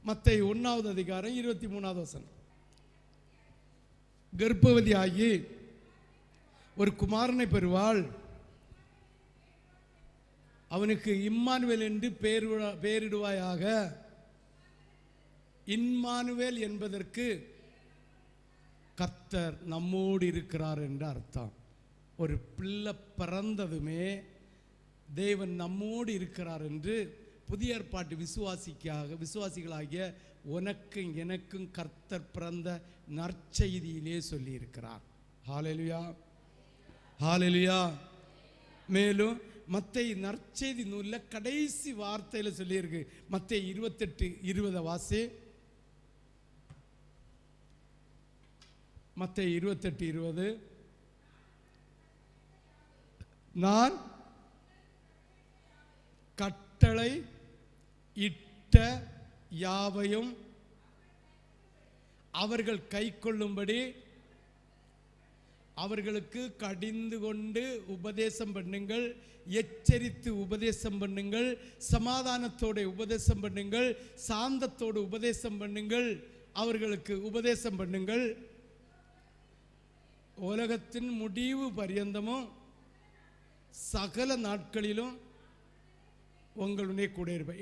மத்தேயு 1வது அதிகாரம் 23வது வசனம். கர்ப்பவதி ஆகி ஒரு குமாரனை பெறுவாள், அவனுக்கு இம்மானுவேல் என்று பெயரிடுவாயாக. இம்மானுவேல் என்பதற்கு கர்த்தர் நம்மோடு இருக்கிறார் என்று அர்த்தம். ஒரு பிள்ளை பிறந்ததுமே தேவன் நம்மோடு இருக்கிறார் என்று புதிய ஏற்பாட்டு விசுவாசிகளாகிய உனக்கும் எனக்கும் கர்த்தர் பிறந்த நற்செய்தியிலே சொல்லி இருக்கிறார். ஹல்லேலூயா, ஹல்லேலூயா. மேலும் மத்தேயு நற்செய்தி நூலில் கடைசி வார்த்தையில் சொல்லியிருக்கு. மத்தேயு 28:20 வாசி. மத்தேயு 28:20. நான் கட்டளை இட்ட யாவையும் அவர்கள் கை கொள்ளும்படி அவர்களுக்கு கடிந்து கொண்டு உபதேசம் பண்ணுங்கள், எச்சரித்து உபதேசம் பண்ணுங்கள், சமாதானத்தோடு உபதேசம் பண்ணுங்கள், சாந்தத்தோடு உபதேசம் பண்ணுங்கள், அவர்களுக்கு உபதேசம் பண்ணுங்கள். உலகத்தின் முடிவு பரியந்தமும் சகல நாட்களிலும் உங்களுடைய கூட இருப்பேன்.